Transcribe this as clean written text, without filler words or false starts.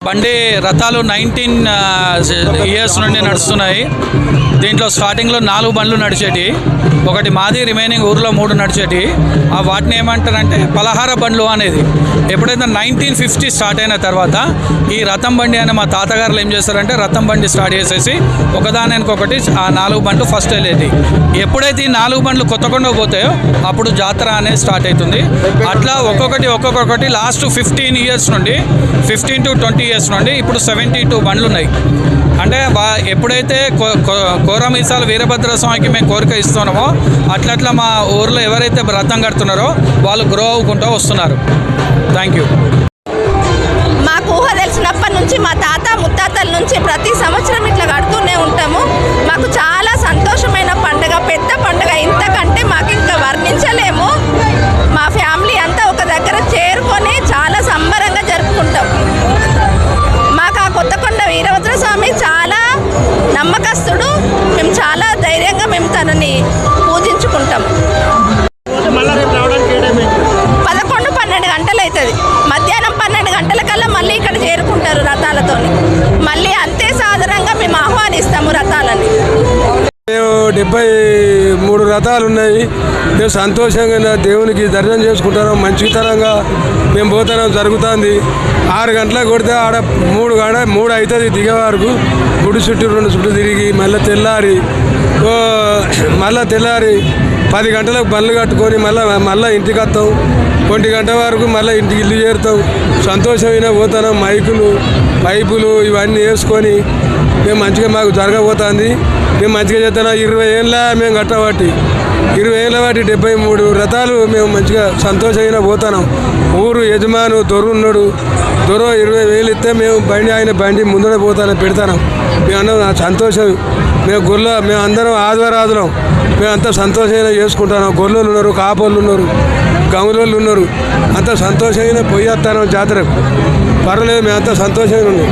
బండి రథాలు 19 ఇయర్స్ నుండి నడుస్తున్నాయి. దీంట్లో స్టార్టింగ్లో 4 బండ్లు నడిచేటి, ఒకటి మాది, రిమైనింగ్ ఊర్లో 3 నడిచేటి. వాటిని ఏమంటారంటే పలహార బండ్లు అనేది. ఎప్పుడైతే 1950 స్టార్ట్ అయిన తర్వాత ఈ రథం బండి అని మా తాతగారులు ఏం చేస్తారంటే రథం బండి స్టార్ట్ చేసేసి ఒకదానికొకటి ఆ 4 బండ్లు ఫస్ట్ వెళ్ళేది. ఎప్పుడైతే ఈ 4 బండ్లు కొత్తకొండ పోతాయో అప్పుడు జాతర అనేది స్టార్ట్ అవుతుంది. అట్లా ఒక్కొక్కటి లాస్ట్ 15 ఇయర్స్ నుండి 15 to 20 ఇయర్స్ నుండి ఇప్పుడు 72 బండ్లు ఉన్నాయి. అంటే ఎప్పుడైతే కోరమీసాలు వీరభద్ర స్వామికి మేము కోరిక ఇస్తున్నామో అట్లట్లా మా ఊర్లో ఎవరైతే రథం కడుతున్నారో వాళ్ళు గ్రో అవ్వుకుంటూ వస్తున్నారు. Thank you. మాకు ఊహ తెలిసినప్పటి నుంచి మా తాత ముత్తాతల నుంచి ప్రతి సంవత్సరం ఇట్లా కడుతూనే ఉంటాము. మాకు చాలా సంతోషమైన పండుగ, పెద్ద పండుగ. ఇంతకంటే మాకు ఇంకా వర్ణించలేము. మా ఫ్యామిలీ అంతా ఒక దగ్గర చేరుకొని చాలా సంబరంగా జరుపుకుంటాం. మాకు ఆ కొత్తకొండ వీరభద్ర స్వామి చాలా నమ్మకస్తుడు. మేము చాలా ధైర్యంగా మేము తనని పూజించుకుంటాం. 11-12 గంటలు అవుతుంది. మధ్యాహ్నం 12 గంటల కల్లా మళ్ళీ ఇక్కడ చేరుకుంటారు రథాలతో. మళ్ళీ అంతే సాధారణంగా మేము ఆహ్వానిస్తాము రథాలని. 73 రథాలు ఉన్నాయి. మేము సంతోషంగా దేవునికి దర్శనం చేసుకుంటున్నాం. మంచితనంగా మేము పోతున్నాం. జరుగుతుంది 6 గంటలకు కొడితే ఆడ 3 అవుతుంది దిగే వరకు. గుడి చుట్టూ 2 చుట్టూ తిరిగి మళ్ళీ తెల్లారి 10 గంటలకు బండ్లు కట్టుకొని మళ్ళీ ఇంటికి వస్తాం. 1 గంట వరకు మళ్ళీ ఇంటికి ఇల్లు చేరుతాం. సంతోషమైన పోతున్నాం. మైకులు, పైపులు ఇవన్నీ వేసుకొని మేము మంచిగా మాకు జరగబోతుంది. మేము మంచిగా చేస్తున్నాం. 20 ఏళ్ళ మేము కట్టబట్టి 20 ఏళ్ళ బట్టి 73 రథాలు మేము మంచిగా సంతోషమైన పోతున్నాం. ఊరు యజమాను దొరున్నాడు. 20,000 ఇస్తే మేము ఆయన బండి ముందర పోతాను పెడతాం. మేము అన్న సంతోషం. మేము అందరం ఆదివారాదులం. మేమంతా సంతోషంగా చేసుకుంటున్నాం. గొర్రెలు ఉన్నారు, కాపోళ్ళు ఉన్నారు, గౌలోళ్ళు ఉన్నారు. అంతా సంతోషంగా పోయి వస్తాను జాతరకు. పర్వాలేదు, మేమంతా సంతోషంగా ఉన్నాం.